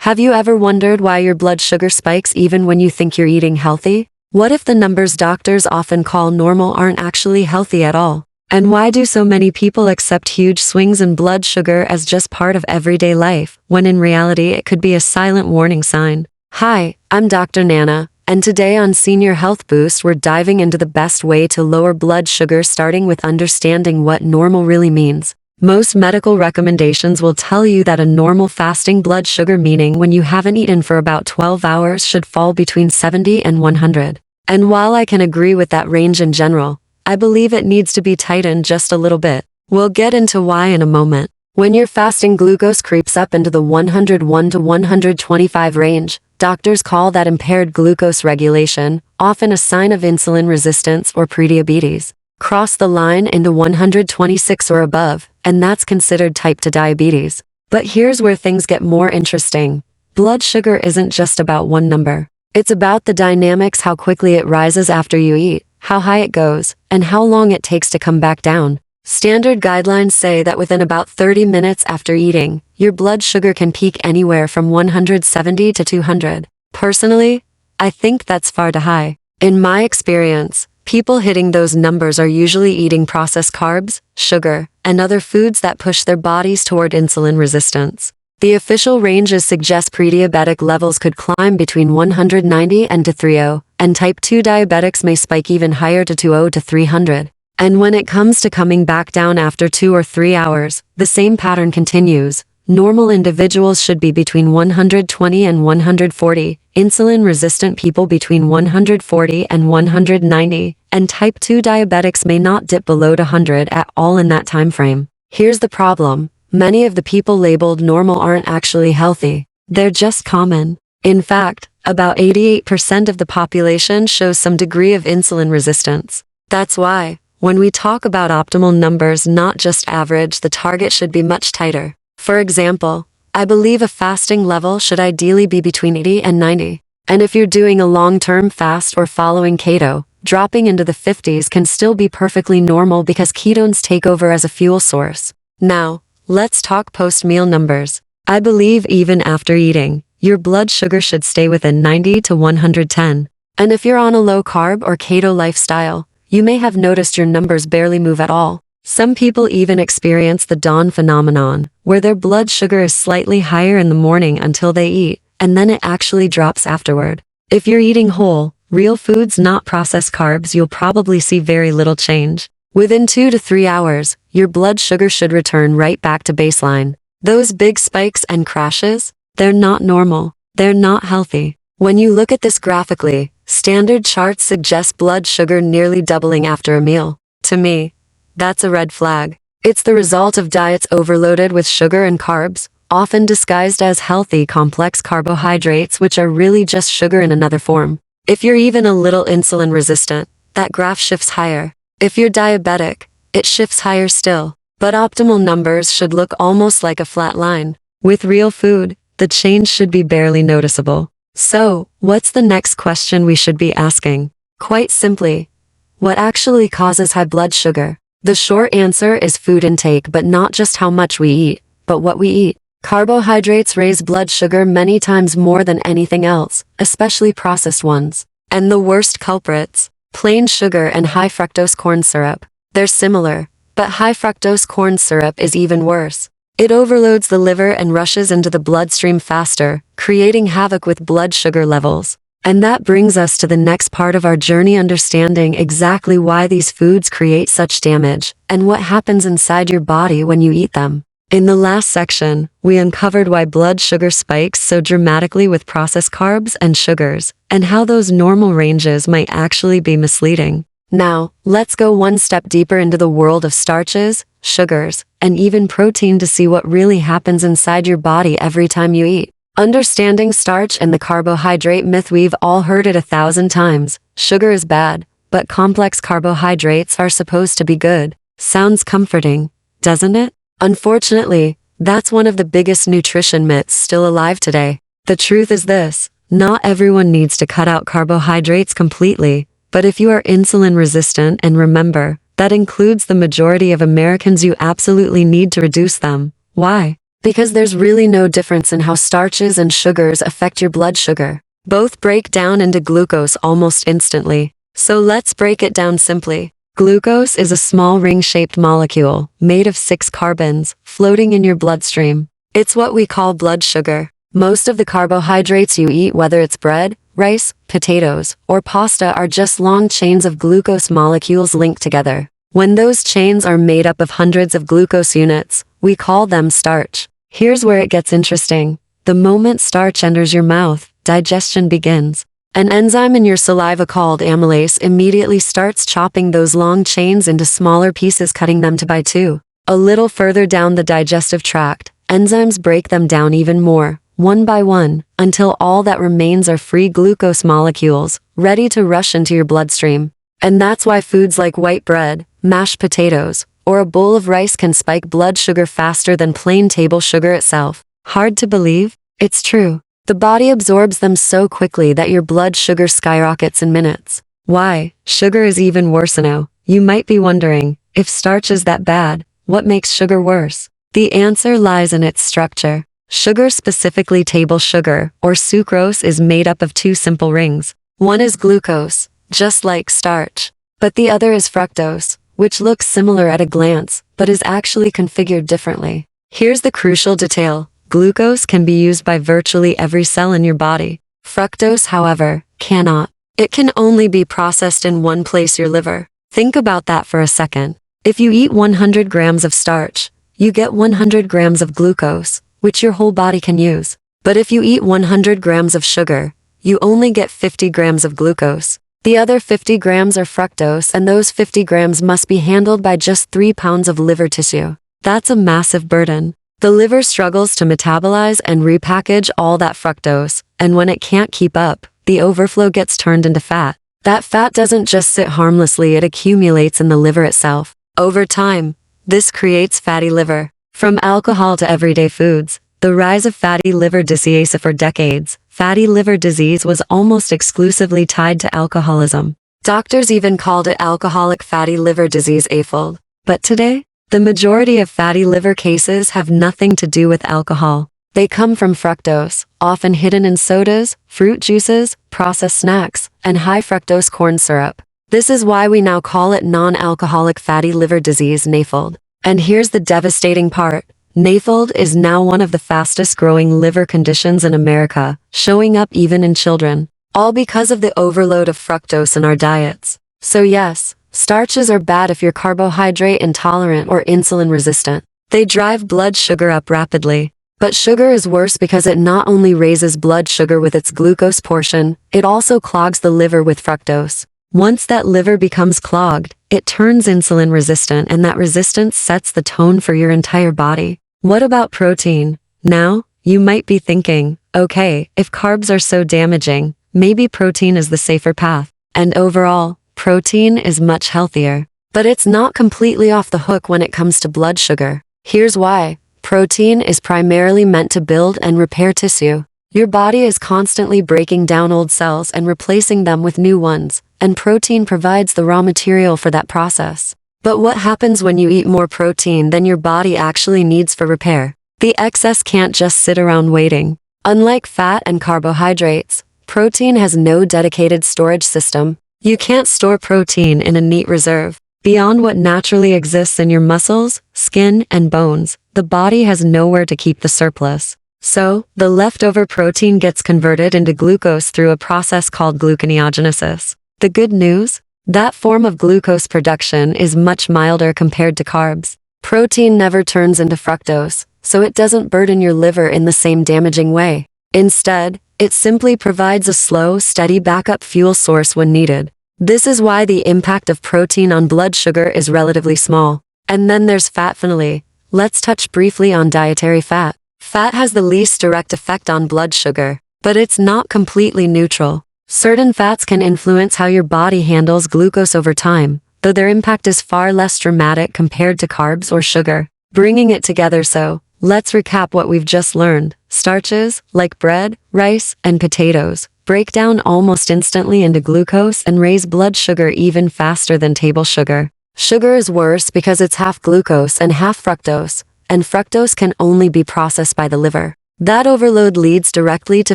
Have you ever wondered why your blood sugar spikes even when you think you're eating healthy? What if the numbers doctors often call normal aren't actually healthy at all? And why do so many people accept huge swings in blood sugar as just part of everyday life, when in reality it could be a silent warning sign? Hi, I'm Dr. Nana, and today on Senior Health Boost we're diving into the best way to lower blood sugar, starting with understanding what normal really means. Most medical recommendations will tell you that a normal fasting blood sugar, meaning when you haven't eaten for about 12 hours, should fall between 70 and 100. And while I can agree with that range in general, I believe it needs to be tightened just a little bit. We'll get into why in a moment. When your fasting glucose creeps up into the 101 to 125 range, doctors call that impaired glucose regulation, often a sign of insulin resistance or prediabetes. Cross the line into 126 or above, and that's considered type 2 diabetes. But here's where things get more interesting. Blood sugar isn't just about one number. It's about the dynamics: how quickly it rises after you eat, how high it goes, and how long it takes to come back down. Standard guidelines say that within about 30 minutes after eating, your blood sugar can peak anywhere from 170 to 200. Personally, I think that's far too high. In my experience, people hitting those numbers are usually eating processed carbs, sugar, and other foods that push their bodies toward insulin resistance. The official ranges suggest prediabetic levels could climb between 190 and 230, and type 2 diabetics may spike even higher to 20 to 300. And when it comes to coming back down after 2 or 3 hours, the same pattern continues. Normal individuals should be between 120 and 140, insulin-resistant people between 140 and 190, and type 2 diabetics may not dip below 100 at all in that time frame. Here's the problem. Many of the people labeled normal aren't actually healthy. They're just common. In fact, about 88% of the population shows some degree of insulin resistance. That's why, when we talk about optimal numbers, not just average, the target should be much tighter. For example, I believe a fasting level should ideally be between 80 and 90. And if you're doing a long-term fast or following keto, dropping into the 50s can still be perfectly normal because ketones take over as a fuel source. Now, let's talk post-meal numbers. I believe even after eating, your blood sugar should stay within 90 to 110. And if you're on a low-carb or keto lifestyle, you may have noticed your numbers barely move at all. Some people even experience the dawn phenomenon, where their blood sugar is slightly higher in the morning until they eat, and then it actually drops afterward. If you're eating whole, real foods, not processed carbs, you'll probably see very little change. Within 2 to 3 hours, your blood sugar should return right back to baseline. Those big spikes and crashes, they're not normal. They're not healthy. When you look at this graphically, standard charts suggest blood sugar nearly doubling after a meal. To me, that's a red flag. It's the result of diets overloaded with sugar and carbs, often disguised as healthy complex carbohydrates, which are really just sugar in another form. If you're even a little insulin resistant, that graph shifts higher. If you're diabetic, it shifts higher still. But optimal numbers should look almost like a flat line. With real food, the change should be barely noticeable. So, what's the next question we should be asking? Quite simply, what actually causes high blood sugar? The short answer is food intake, but not just how much we eat, but what we eat. Carbohydrates raise blood sugar many times more than anything else, especially processed ones. And the worst culprits, plain sugar and high fructose corn syrup. They're similar, but high fructose corn syrup is even worse. It overloads the liver and rushes into the bloodstream faster, creating havoc with blood sugar levels. And that brings us to the next part of our journey, understanding exactly why these foods create such damage, and what happens inside your body when you eat them. In the last section, we uncovered why blood sugar spikes so dramatically with processed carbs and sugars, and how those normal ranges might actually be misleading. Now, let's go one step deeper into the world of starches, sugars, and even protein to see what really happens inside your body every time you eat. Understanding starch and the carbohydrate myth. We've all heard it 1,000 times. Sugar is bad, but complex carbohydrates are supposed to be good. Sounds comforting, doesn't it? Unfortunately, that's one of the biggest nutrition myths still alive today. The truth is this: not everyone needs to cut out carbohydrates completely, but if you are insulin resistant, and remember, that includes the majority of Americans, you absolutely need to reduce them. Why? Because there's really no difference in how starches and sugars affect your blood sugar. Both break down into glucose almost instantly. So let's break it down simply. Glucose is a small ring-shaped molecule made of 6 carbons floating in your bloodstream. It's what we call blood sugar. Most of the carbohydrates you eat, whether it's bread, rice, potatoes, or pasta, are just long chains of glucose molecules linked together. When those chains are made up of hundreds of glucose units, we call them starch. Here's where it gets interesting. The moment starch enters your mouth, digestion begins. An enzyme in your saliva called amylase immediately starts chopping those long chains into smaller pieces, cutting them 2 by 2. A little further down the digestive tract, enzymes break them down even more, 1 by 1, until all that remains are free glucose molecules, ready to rush into your bloodstream. And that's why foods like white bread, mashed potatoes, or a bowl of rice can spike blood sugar faster than plain table sugar itself. Hard to believe? It's true. The body absorbs them so quickly that your blood sugar skyrockets in minutes. Why? Sugar is even worse now. You might be wondering, if starch is that bad, what makes sugar worse? The answer lies in its structure. Sugar, specifically table sugar, or sucrose, is made up of 2 simple rings. One is glucose, just like starch, but the other is fructose, which looks similar at a glance, but is actually configured differently. Here's the crucial detail. Glucose can be used by virtually every cell in your body. Fructose, however, cannot. It can only be processed in one place, your liver. Think about that for a second. If you eat 100 grams of starch, you get 100 grams of glucose, which your whole body can use. But if you eat 100 grams of sugar, you only get 50 grams of glucose. The other 50 grams are fructose, and those 50 grams must be handled by just 3 pounds of liver tissue. That's a massive burden. The liver struggles to metabolize and repackage all that fructose, and when it can't keep up, the overflow gets turned into fat. That fat doesn't just sit harmlessly, it accumulates in the liver itself. Over time, this creates fatty liver. From alcohol to everyday foods, the rise of fatty liver disease. For decades, fatty liver disease was almost exclusively tied to alcoholism. Doctors even called it alcoholic fatty liver disease, AFLD. But today, the majority of fatty liver cases have nothing to do with alcohol. They come from fructose, often hidden in sodas, fruit juices, processed snacks, and high fructose corn syrup. This is why we now call it non-alcoholic fatty liver disease, NAFLD. And here's the devastating part. NAFLD is now one of the fastest growing liver conditions in America, showing up even in children. All because of the overload of fructose in our diets. So yes, starches are bad if you're carbohydrate intolerant or insulin resistant. They drive blood sugar up rapidly. But sugar is worse because it not only raises blood sugar with its glucose portion, it also clogs the liver with fructose. Once that liver becomes clogged, it turns insulin resistant, and that resistance sets the tone for your entire body. What about protein? Now, you might be thinking, okay, if carbs are so damaging, maybe protein is the safer path. And overall, protein is much healthier. But it's not completely off the hook when it comes to blood sugar. Here's why. Protein is primarily meant to build and repair tissue. Your body is constantly breaking down old cells and replacing them with new ones, and protein provides the raw material for that process. But what happens when you eat more protein than your body actually needs for repair? The excess can't just sit around waiting. Unlike fat and carbohydrates, protein has no dedicated storage system. You can't store protein in a neat reserve. Beyond what naturally exists in your muscles, skin, and bones, the body has nowhere to keep the surplus. So, the leftover protein gets converted into glucose through a process called gluconeogenesis. The good news? That form of glucose production is much milder compared to carbs. Protein never turns into fructose, so it doesn't burden your liver in the same damaging way. Instead, it simply provides a slow, steady backup fuel source when needed. This is why the impact of protein on blood sugar is relatively small. And then there's fat. Finally, let's touch briefly on dietary fat. Fat has the least direct effect on blood sugar, but it's not completely neutral. Certain fats can influence how your body handles glucose over time, though their impact is far less dramatic compared to carbs or sugar. Bringing it together, so, let's recap what we've just learned. Starches, like bread, rice, and potatoes, break down almost instantly into glucose and raise blood sugar even faster than table sugar. Sugar is worse because it's half glucose and half fructose, and fructose can only be processed by the liver. That overload leads directly to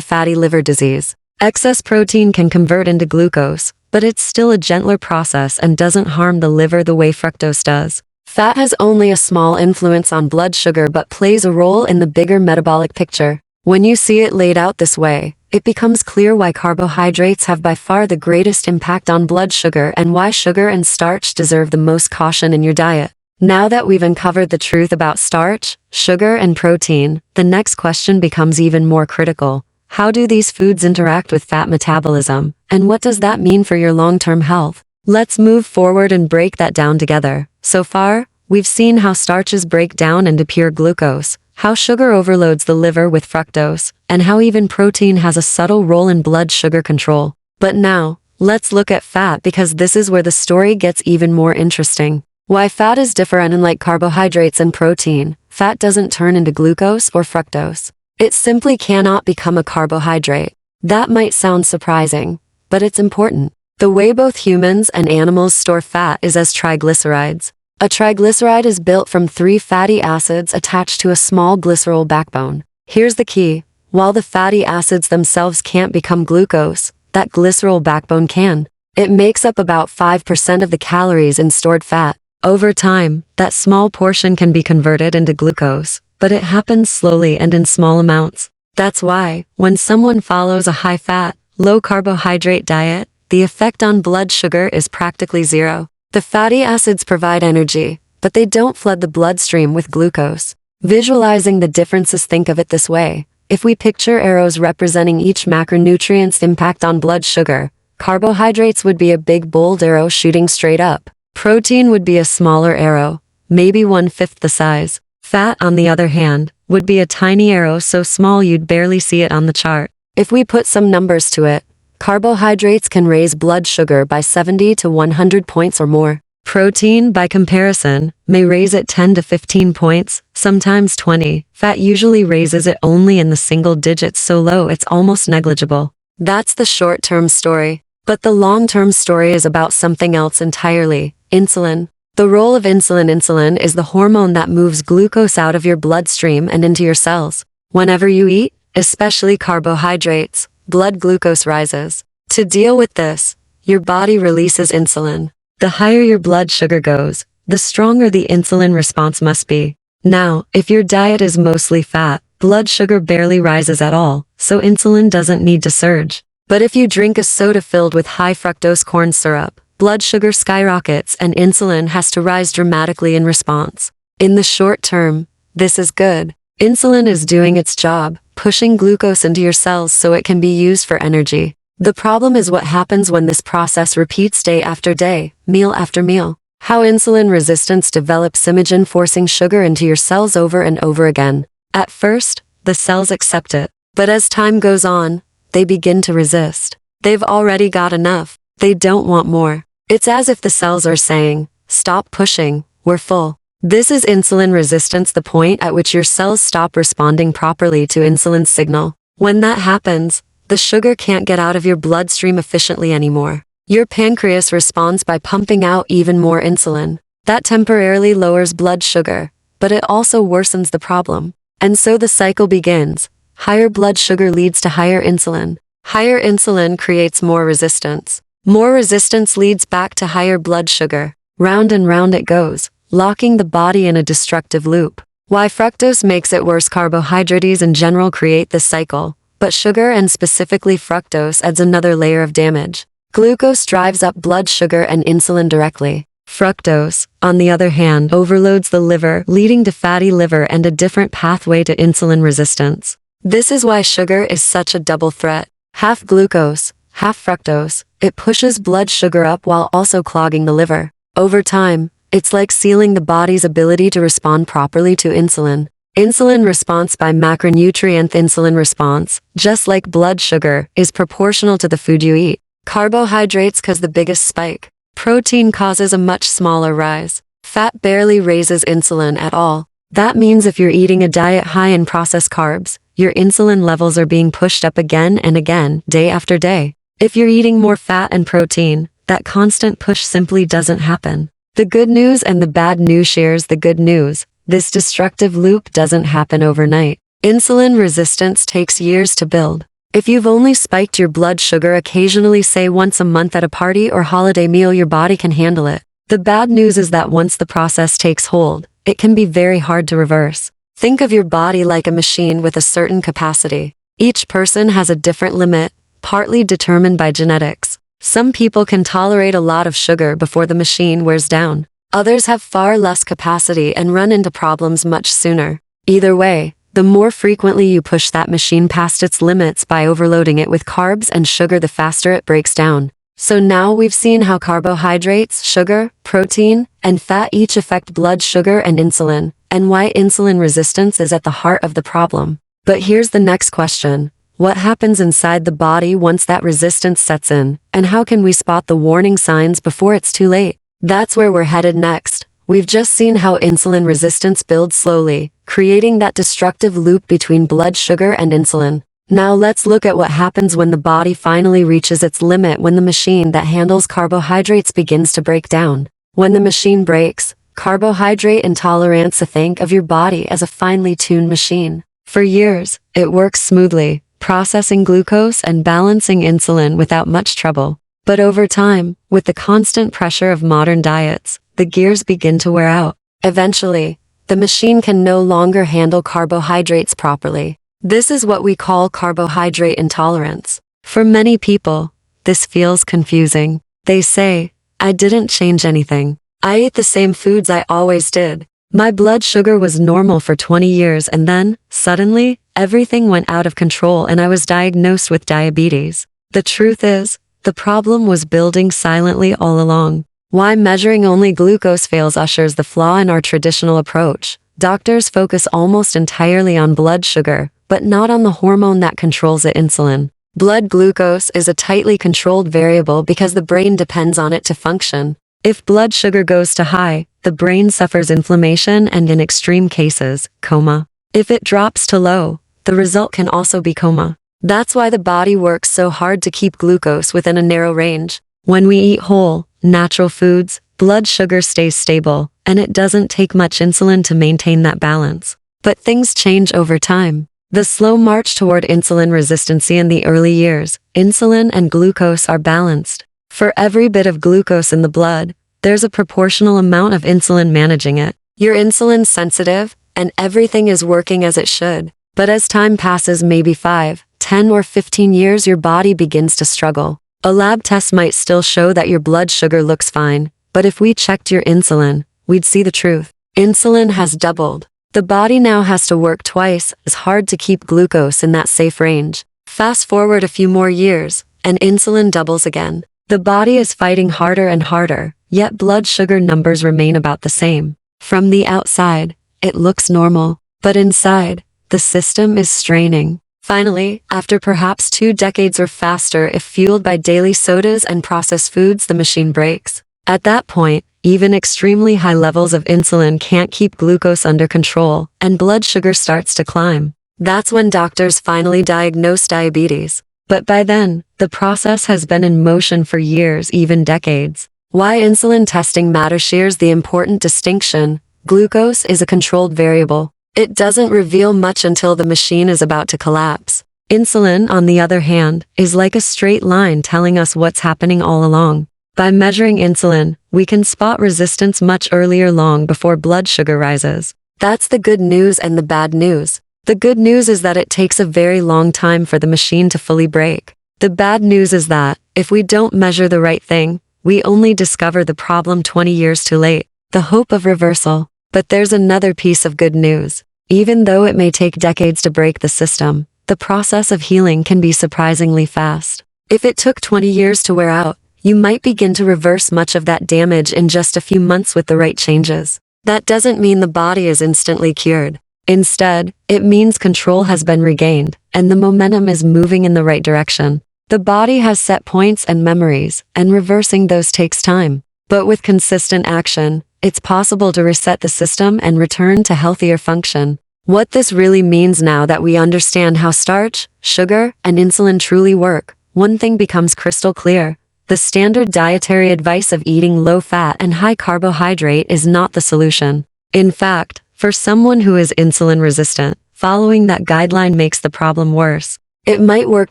fatty liver disease. Excess protein can convert into glucose, but it's still a gentler process and doesn't harm the liver the way fructose does. Fat has only a small influence on blood sugar but plays a role in the bigger metabolic picture. When you see it laid out this way, it becomes clear why carbohydrates have by far the greatest impact on blood sugar and why sugar and starch deserve the most caution in your diet. Now that we've uncovered the truth about starch, sugar, and protein, the next question becomes even more critical. How do these foods interact with fat metabolism, and what does that mean for your long-term health? Let's move forward and break that down together. So far, we've seen how starches break down into pure glucose, how sugar overloads the liver with fructose, and how even protein has a subtle role in blood sugar control. But now, let's look at fat because this is where the story gets even more interesting. Why fat is different, unlike carbohydrates and protein, fat doesn't turn into glucose or fructose. It simply cannot become a carbohydrate. That might sound surprising, but it's important. The way both humans and animals store fat is as triglycerides. A triglyceride is built from 3 fatty acids attached to a small glycerol backbone. Here's the key. While the fatty acids themselves can't become glucose, that glycerol backbone can. It makes up about 5% of the calories in stored fat. Over time, that small portion can be converted into glucose, but it happens slowly and in small amounts. That's why, when someone follows a high-fat, low-carbohydrate diet, the effect on blood sugar is practically zero. The fatty acids provide energy, but they don't flood the bloodstream with glucose. Visualizing the differences, think of it this way. If we picture arrows representing each macronutrient's impact on blood sugar, carbohydrates would be a big bold arrow shooting straight up. Protein would be a smaller arrow, maybe 1/5 the size. Fat, on the other hand, would be a tiny arrow so small you'd barely see it on the chart. If we put some numbers to it, carbohydrates can raise blood sugar by 70 to 100 points or more. Protein, by comparison, may raise it 10 to 15 points, sometimes 20. Fat usually raises it only in the single digits, so low it's almost negligible. That's the short-term story. But the long-term story is about something else entirely: insulin. The role of insulin. Insulin is the hormone that moves glucose out of your bloodstream and into your cells. Whenever you eat, especially carbohydrates, blood glucose rises. To deal with this, your body releases insulin. The higher your blood sugar goes, the stronger the insulin response must be. Now, if your diet is mostly fat, blood sugar barely rises at all, so insulin doesn't need to surge. But if you drink a soda filled with high fructose corn syrup, blood sugar skyrockets and insulin has to rise dramatically in response. In the short term, this is good. Insulin is doing its job, pushing glucose into your cells so it can be used for energy. The problem is what happens when this process repeats day after day, meal after meal. How insulin resistance develops, imagine forcing sugar into your cells over and over again. At first, the cells accept it, but as time goes on, they begin to resist. They've already got enough. They don't want more. It's as if the cells are saying, "Stop pushing, we're full." This is insulin resistance, the point at which your cells stop responding properly to insulin's signal. When that happens, the sugar can't get out of your bloodstream efficiently anymore. Your pancreas responds by pumping out even more insulin. That temporarily lowers blood sugar, but it also worsens the problem. And so the cycle begins. Higher blood sugar leads to higher insulin. Higher insulin creates more resistance. More resistance leads back to higher blood sugar. Round and round it goes, locking the body in a destructive loop. Why fructose makes it worse? Carbohydrates in general create this cycle, but sugar, and specifically fructose, adds another layer of damage. Glucose drives up blood sugar and insulin directly. Fructose, on the other hand, overloads the liver, leading to fatty liver and a different pathway to insulin resistance. This is why sugar is such a double threat. Half glucose, half fructose, it pushes blood sugar up while also clogging the liver. Over time, it's like sealing the body's ability to respond properly to insulin. Insulin response by macronutrient. Insulin response, just like blood sugar, is proportional to the food you eat. Carbohydrates cause the biggest spike. Protein causes a much smaller rise. Fat barely raises insulin at all. That means if you're eating a diet high in processed carbs, your insulin levels are being pushed up again and again, day after day. If you're eating more fat and protein, that constant push simply doesn't happen. The good news and the bad news. Shares the good news. This destructive loop doesn't happen overnight. Insulin resistance takes years to build. If you've only spiked your blood sugar occasionally, say once a month at a party or holiday meal, your body can handle it. The bad news is that once the process takes hold, it can be very hard to reverse. Think of your body like a machine with a certain capacity. Each person has a different limit, partly determined by genetics. Some people can tolerate a lot of sugar before the machine wears down. Others have far less capacity and run into problems much sooner. Either way, the more frequently you push that machine past its limits by overloading it with carbs and sugar, the faster it breaks down. So now we've seen how carbohydrates, sugar, protein, and fat each affect blood sugar and insulin, and why insulin resistance is at the heart of the problem. But here's the next question. What happens inside the body once that resistance sets in, and how can we spot the warning signs before it's too late? That's where we're headed next. We've just seen how insulin resistance builds slowly, creating that destructive loop between blood sugar and insulin. Now let's look at what happens when the body finally reaches its limit, when the machine that handles carbohydrates begins to break down. When the machine breaks, carbohydrate intolerance. Think of your body as a finely tuned machine. For years, it works smoothly, processing glucose and balancing insulin without much trouble. But over time, with the constant pressure of modern diets, the gears begin to wear out. Eventually, the machine can no longer handle carbohydrates properly. This is what we call carbohydrate intolerance. For many people, this feels confusing. They say, I didn't change anything. I ate the same foods I always did. My blood sugar was normal for 20 years, and then, suddenly, everything went out of control and I was diagnosed with diabetes. The truth is, the problem was building silently all along. Why measuring only glucose fails ushers the flaw in our traditional approach. Doctors focus almost entirely on blood sugar, but not on the hormone that controls it, insulin. Blood glucose is a tightly controlled variable because the brain depends on it to function. If blood sugar goes too high, the brain suffers inflammation and, in extreme cases, coma. If it drops too low, the result can also be coma. That's why the body works so hard to keep glucose within a narrow range. When we eat whole, natural foods, blood sugar stays stable, and it doesn't take much insulin to maintain that balance. But things change over time. The slow march toward insulin resistance. In the early years, insulin and glucose are balanced. For every bit of glucose in the blood, there's a proportional amount of insulin managing it. You're insulin sensitive, and everything is working as it should. But as time passes, maybe 5, 10, or 15 years, your body begins to struggle. A lab test might still show that your blood sugar looks fine, but if we checked your insulin, we'd see the truth. Insulin has doubled. The body now has to work twice as hard to keep glucose in that safe range. Fast forward a few more years, and insulin doubles again. The body is fighting harder and harder, yet blood sugar numbers remain about the same. From the outside, it looks normal, but inside, the system is straining. Finally, after perhaps 2 decades or faster, if fueled by daily sodas and processed foods, the machine breaks. At that point, even extremely high levels of insulin can't keep glucose under control, and blood sugar starts to climb. That's when doctors finally diagnose diabetes. But by then, the process has been in motion for years, even decades. Why insulin testing matters. Here's the important distinction. Glucose is a controlled variable. It doesn't reveal much until the machine is about to collapse. Insulin, on the other hand, is like a straight line telling us what's happening all along. By measuring insulin, we can spot resistance much earlier, long before blood sugar rises. That's the good news and the bad news. The good news is that it takes a very long time for the machine to fully break. The bad news is that, if we don't measure the right thing, we only discover the problem 20 years too late. The hope of reversal. But there's another piece of good news. Even though it may take decades to break the system, the process of healing can be surprisingly fast. If it took 20 years to wear out, you might begin to reverse much of that damage in just a few months with the right changes. That doesn't mean the body is instantly cured. Instead, it means control has been regained, and the momentum is moving in the right direction. The body has set points and memories, and reversing those takes time. But with consistent action, it's possible to reset the system and return to healthier function. What this really means, now that we understand how starch, sugar, and insulin truly work, one thing becomes crystal clear. The standard dietary advice of eating low-fat and high-carbohydrate is not the solution. In fact, For someone who is insulin resistant, following that guideline makes the problem worse. It might work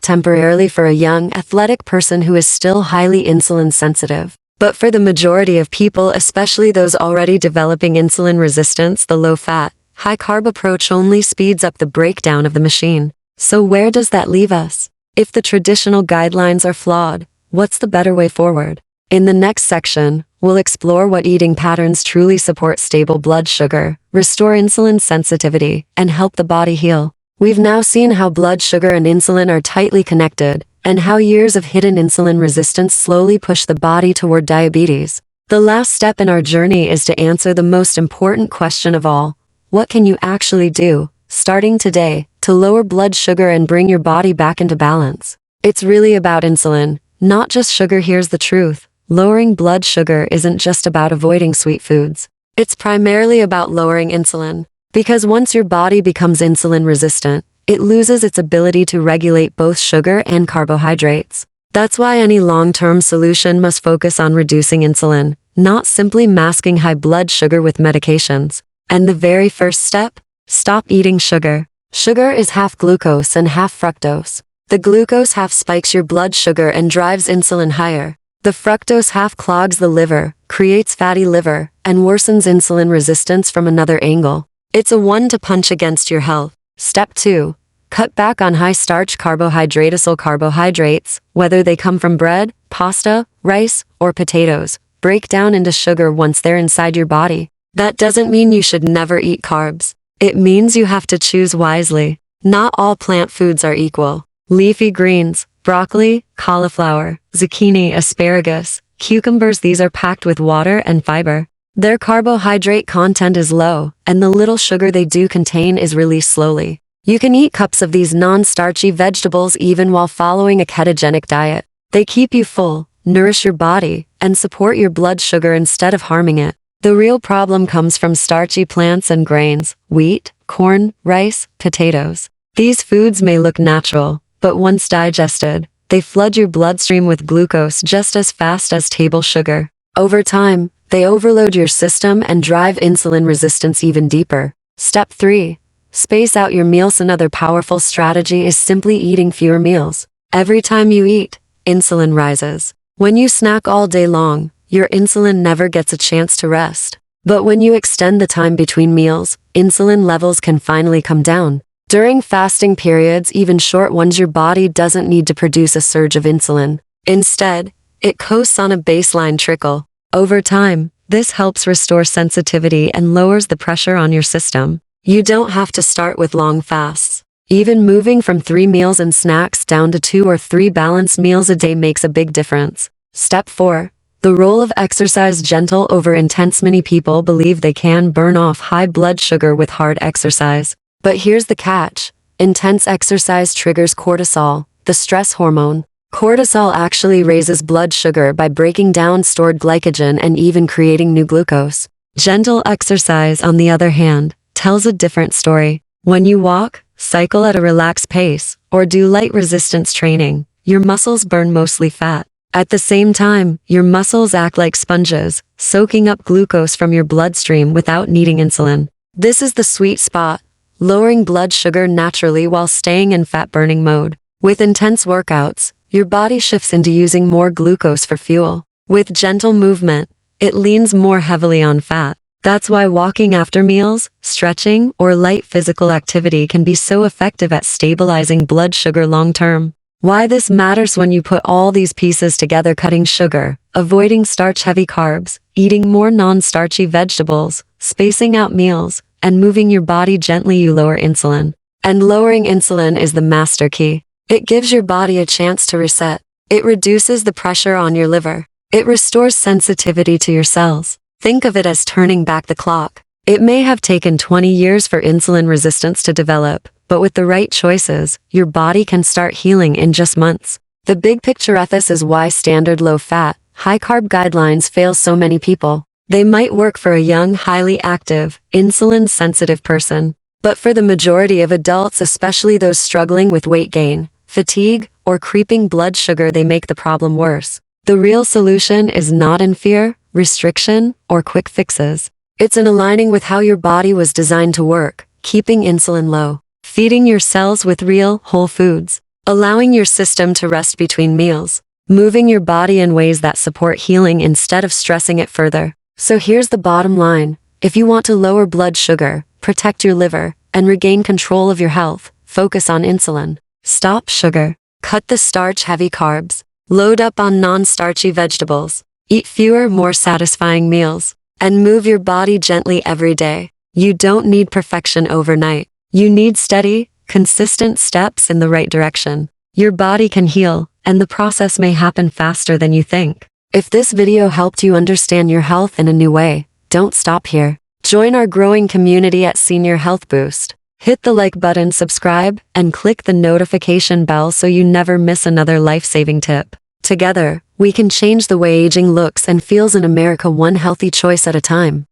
temporarily for a young, athletic person who is still highly insulin sensitive. But for the majority of people, especially those already developing insulin resistance, the low-fat, high-carb approach only speeds up the breakdown of the machine. So where does that leave us? If the traditional guidelines are flawed, what's the better way forward? In the next section, we'll explore what eating patterns truly support stable blood sugar, restore insulin sensitivity, and help the body heal. We've now seen how blood sugar and insulin are tightly connected, and how years of hidden insulin resistance slowly push the body toward diabetes. The last step in our journey is to answer the most important question of all. What can you actually do, starting today, to lower blood sugar and bring your body back into balance? It's really about insulin, not just sugar. Here's the truth. Lowering blood sugar isn't just about avoiding sweet foods. It's primarily about lowering insulin. Because once your body becomes insulin resistant, it loses its ability to regulate both sugar and carbohydrates. That's why any long-term solution must focus on reducing insulin, not simply masking high blood sugar with medications. And the very first step? Stop eating sugar. Sugar is half glucose and half fructose. The glucose half spikes your blood sugar and drives insulin higher. The fructose half clogs the liver, creates fatty liver, and worsens insulin resistance from another angle. It's a one-two punch against your health. Step 2. Cut back on high-starch carbohydrates, whether they come from bread, pasta, rice, or potatoes. Break down into sugar once they're inside your body. That doesn't mean you should never eat carbs. It means you have to choose wisely. Not all plant foods are equal. Leafy greens, broccoli, cauliflower, zucchini, asparagus, cucumbers, these are packed with water and fiber. Their carbohydrate content is low, and the little sugar they do contain is released slowly. You can eat cups of these non-starchy vegetables even while following a ketogenic diet. They keep you full, nourish your body, and support your blood sugar instead of harming it. The real problem comes from starchy plants and grains, wheat, corn, rice, potatoes. These foods may look natural, but once digested, they flood your bloodstream with glucose just as fast as table sugar. Over time, they overload your system and drive insulin resistance even deeper. Step 3. Space out your meals. Another powerful strategy is simply eating fewer meals. Every time you eat, insulin rises. When you snack all day long, your insulin never gets a chance to rest. But when you extend the time between meals, insulin levels can finally come down. During fasting periods, even short ones, your body doesn't need to produce a surge of insulin. Instead, it coasts on a baseline trickle. Over time, this helps restore sensitivity and lowers the pressure on your system. You don't have to start with long fasts. Even moving from 3 meals and snacks down to 2 or 3 balanced meals a day makes a big difference. Step 4. The role of exercise. Gentle over intense. Many people believe they can burn off high blood sugar with hard exercise. But here's the catch. Intense exercise triggers cortisol, the stress hormone. Cortisol actually raises blood sugar by breaking down stored glycogen and even creating new glucose. Gentle exercise, on the other hand, tells a different story. When you walk, cycle at a relaxed pace, or do light resistance training, your muscles burn mostly fat. At the same time, your muscles act like sponges, soaking up glucose from your bloodstream without needing insulin. This is the sweet spot, lowering blood sugar naturally while staying in fat-burning mode. With intense workouts, your body shifts into using more glucose for fuel. With gentle movement, it leans more heavily on fat. That's why walking after meals, stretching, or light physical activity can be so effective at stabilizing blood sugar long-term. Why this matters: when you put all these pieces together: cutting sugar, avoiding starch-heavy carbs, eating more non-starchy vegetables, spacing out meals, and moving your body gently, you lower insulin. And lowering insulin is the master key. It gives your body a chance to reset. It reduces the pressure on your liver. It restores sensitivity to your cells. Think of it as turning back the clock. It may have taken 20 years for insulin resistance to develop, but with the right choices, your body can start healing in just months. The big picture ethos is why standard low-fat, high-carb guidelines fail so many people. They might work for a young, highly active, insulin-sensitive person, but for the majority of adults, especially those struggling with weight gain, fatigue, or creeping blood sugar, they make the problem worse. The real solution is not in fear, restriction, or quick fixes. It's in aligning with how your body was designed to work, keeping insulin low, feeding your cells with real, whole foods, allowing your system to rest between meals, moving your body in ways that support healing instead of stressing it further. So here's the bottom line. If you want to lower blood sugar, protect your liver, and regain control of your health, focus on insulin. Stop sugar. Cut the starch-heavy carbs. Load up on non-starchy vegetables. Eat fewer, more satisfying meals. And move your body gently every day. You don't need perfection overnight. You need steady, consistent steps in the right direction. Your body can heal, and the process may happen faster than you think. If this video helped you understand your health in a new way, don't stop here. Join our growing community at Senior Health Boost. Hit the like button, subscribe, and click the notification bell so you never miss another life-saving tip. Together, we can change the way aging looks and feels in America, one healthy choice at a time.